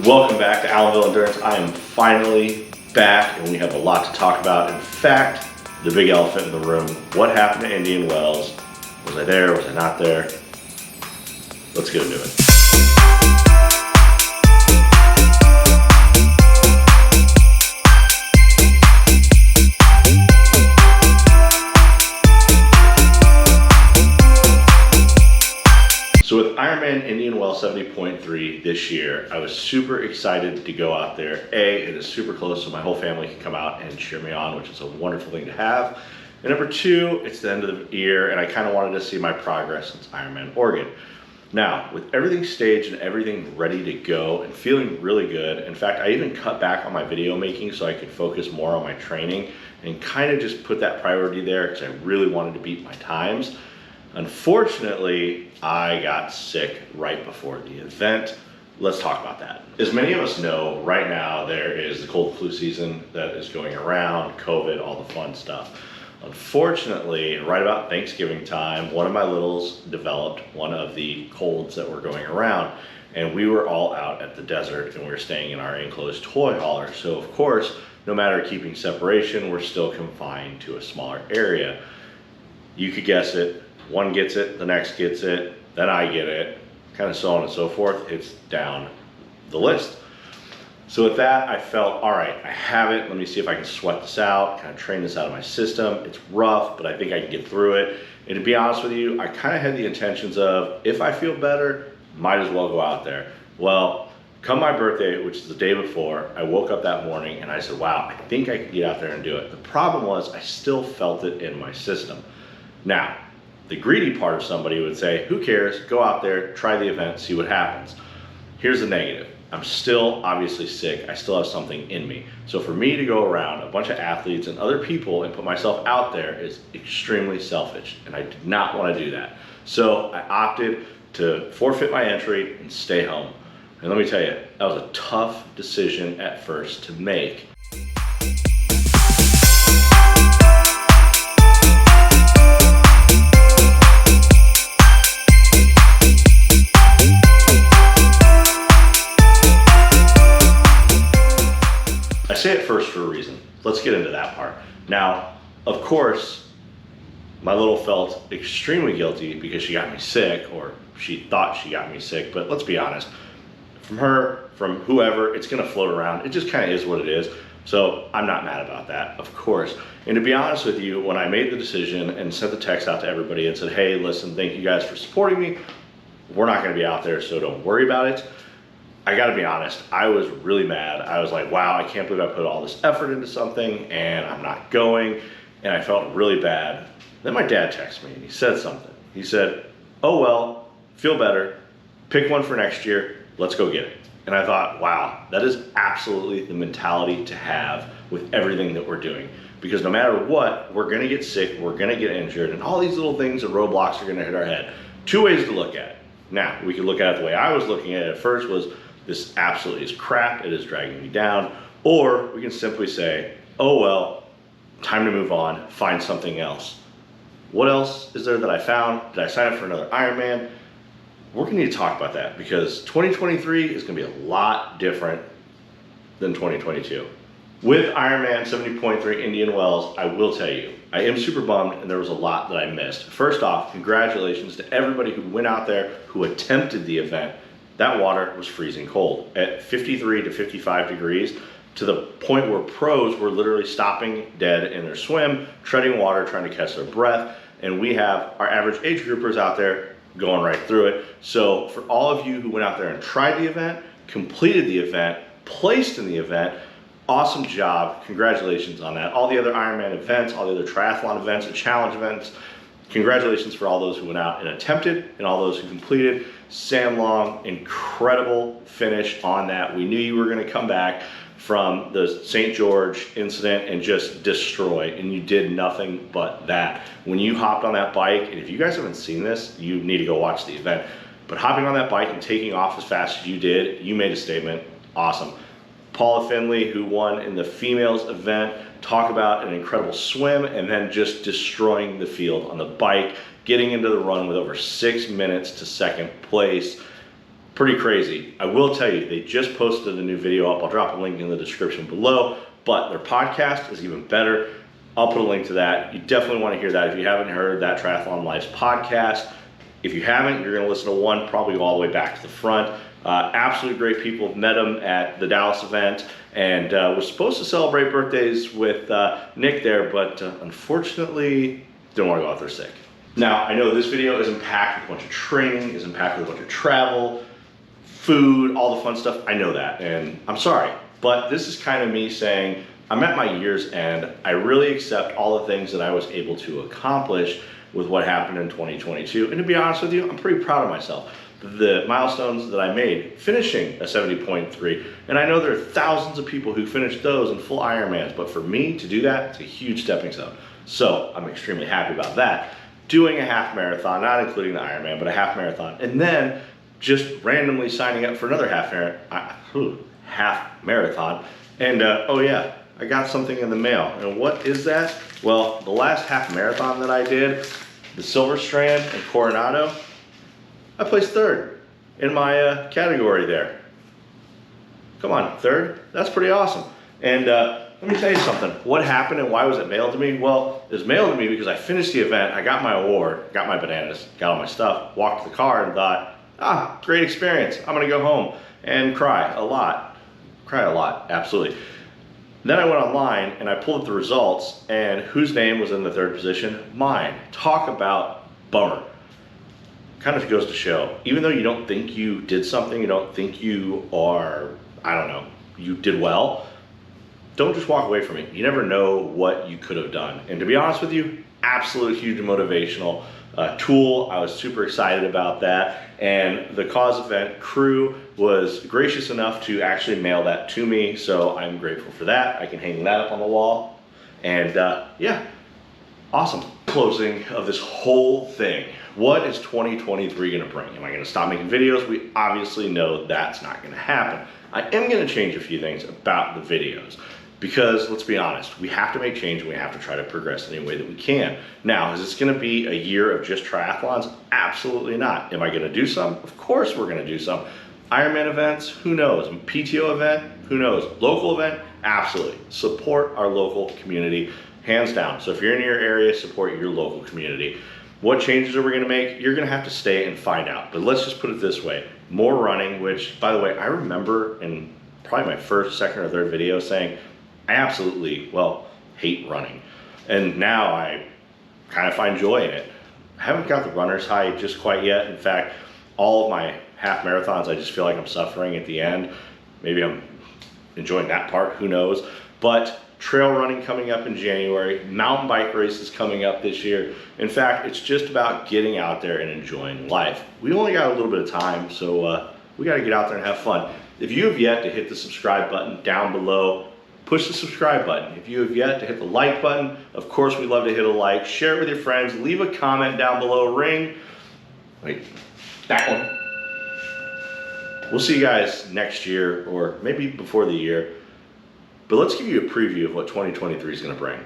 Welcome back to Allenville Endurance. I am finally back and we have a lot to talk about. In fact, the big elephant in the room, what happened to Indian Wells? Was I there? Was I not there? Let's get into it. So with Ironman Indian Wells 70.3 this year, I was super excited to go out there. A, it is super close so my whole family can come out and cheer me on, which is a wonderful thing to have. And number two, it's the end of the year and I kind of wanted to see my progress since Ironman Oregon. Now, with everything staged and everything ready to go and feeling really good, in fact, I even cut back on my video making so I could focus more on my training and kind of just put that priority there because I really wanted to beat my times. Unfortunately, I got sick right before the event. Let's talk about that. As many of us know, right now there is the cold flu season that is going around, COVID, all the fun stuff. Unfortunately, right about Thanksgiving time, one of my littles developed one of the colds that were going around, and we were all out at the desert and we were staying in our enclosed toy hauler. So of course, no matter keeping separation, we're still confined to a smaller area. You could guess it. One gets it, the next gets it, then I get it, kind of so on and so forth. It's down the list. So with that, I felt, all right, I have it. Let me see if I can sweat this out, kind of train this out of my system. It's rough, but I think I can get through it. And to be honest with you, I kind of had the intentions of, if I feel better, might as well go out there. Well, come my birthday, which is the day before, I woke up that morning and I said, wow, I think I can get out there and do it. The problem was I still felt it in my system. Now, the greedy part of somebody would say, who cares, go out there, try the event, see what happens. Here's the negative. I'm still obviously sick. I still have something in me. So for me to go around a bunch of athletes and other people and put myself out there is extremely selfish, and I did not want to do that. So I opted to forfeit my entry and stay home. And let me tell you, that was a tough decision at first to make. I say it first for a reason. Let's get into that part. Now, of course, my little felt extremely guilty because she got me sick, or she thought she got me sick, but let's be honest, from her, from whoever, it's gonna float around. It just kind of is what it is. So I'm not mad about that, of course. And to be honest with you, when I made the decision and sent the text out to everybody and said, hey, listen, thank you guys for supporting me. We're not gonna be out there, so don't worry about it. I gotta be honest, I was really mad. I was like, wow, I can't believe I put all this effort into something and I'm not going, and I felt really bad. Then my dad texted me and he said something. He said, oh well, feel better, pick one for next year, let's go get it. And I thought, wow, that is absolutely the mentality to have with everything that we're doing. Because no matter what, we're gonna get sick, we're gonna get injured, and all these little things and roadblocks are gonna hit our head. Two ways to look at it. Now, we could look at it the way I was looking at it at first was, this absolutely is crap, it is dragging me down. Or we can simply say, oh well, time to move on, find something else. What else is there that I found? Did I sign up for another Ironman? We're gonna need to talk about that because 2023 is gonna be a lot different than 2022. With Ironman 70.3 Indian Wells, I will tell you, I am super bummed and there was a lot that I missed. First off, congratulations to everybody who went out there, who attempted the event. That water was freezing cold at 53 to 55 degrees, to the point where pros were literally stopping dead in their swim, treading water, trying to catch their breath. And we have our average age groupers out there going right through it. So for all of you who went out there and tried the event, completed the event, placed in the event, awesome job, congratulations on that. All the other Ironman events, all the other triathlon events and challenge events, congratulations for all those who went out and attempted and all those who completed. Sam Long, incredible finish on that. We knew you were gonna come back from the St. George incident and just destroy, and you did nothing but that. When you hopped on that bike, and if you guys haven't seen this, you need to go watch the event, but hopping on that bike and taking off as fast as you did, you made a statement, awesome. Paula Finley, who won in the females event, talk about an incredible swim and then just destroying the field on the bike, getting into the run with over 6 minutes to second place. pretty crazy. I will tell you, they just posted a new video up. I'll drop a link in the description below, but their podcast is even better. I'll put a link to that. You definitely want to hear that if you haven't heard that Triathlon Life's podcast. If you haven't, you're going to listen to one, probably all the way back to the front. Absolutely great people. Met them at the Dallas event, and was supposed to celebrate birthdays with Nick there, but unfortunately didn't want to go out there sick. Now, I know this video isn't packed with a bunch of training, isn't packed with a bunch of travel, food, all the fun stuff. I know that, and I'm sorry, but this is kind of me saying, I'm at my year's end. I really accept all the things that I was able to accomplish with what happened in 2022. And to be honest with you, I'm pretty proud of myself. The milestones that I made, finishing a 70.3. And I know there are thousands of people who finished those in full Ironmans, but for me to do that, it's a huge stepping stone. So I'm extremely happy about that. Doing a half marathon, not including the Ironman, but a half marathon. And then just randomly signing up for another half marathon. And oh yeah, I got something in the mail. And what is that? Well, the last half marathon that I did, the Silver Strand in Coronado, I placed third in my category there. Come on, third? That's pretty awesome. And let me tell you something. What happened and why was it mailed to me? Well, it was mailed to me because I finished the event, I got my award, got my bananas, got all my stuff, walked to the car and thought, great experience. I'm gonna go home and cry a lot. Cry a lot, absolutely. Then I went online and I pulled up the results, and whose name was in the third position? Mine. Talk about bummer. Kind of goes to show, even though you don't think you did something, you don't think you are, I don't know, you did well, don't just walk away from it. You never know what you could have done. And to be honest with you, absolute huge motivational tool. I was super excited about that. And the Cause event crew was gracious enough to actually mail that to me. So I'm grateful for that. I can hang that up on the wall. And yeah, awesome. Closing of this whole thing. What is 2023 gonna bring? Am I gonna stop making videos? We obviously know that's not gonna happen. I am gonna change a few things about the videos. Because let's be honest, we have to make change and we have to try to progress in any way that we can. Now, is this gonna be a year of just triathlons? Absolutely not. Am I gonna do some? Of course we're gonna do some. Ironman events, who knows? PTO event, who knows? Local event, absolutely. Support our local community, hands down. So if you're in your area, support your local community. What changes are we gonna make? You're gonna have to stay and find out. But let's just put it this way. More running, which by the way, I remember in probably my first, second, or third video saying, I absolutely, well, hate running. And now I kind of find joy in it. I haven't got the runner's high just quite yet. In fact, all of my half marathons, I just feel like I'm suffering at the end. Maybe I'm enjoying that part, who knows. But trail running coming up in January, mountain bike races coming up this year. In fact, it's just about getting out there and enjoying life. We only got a little bit of time, so we got to get out there and have fun. If you have yet to hit the subscribe button down below, push the subscribe button. If you have yet to hit the like button, of course we'd love to hit a like. Share it with your friends. Leave a comment down below. That one. We'll see you guys next year or maybe before the year. But let's give you a preview of what 2023 is going to bring.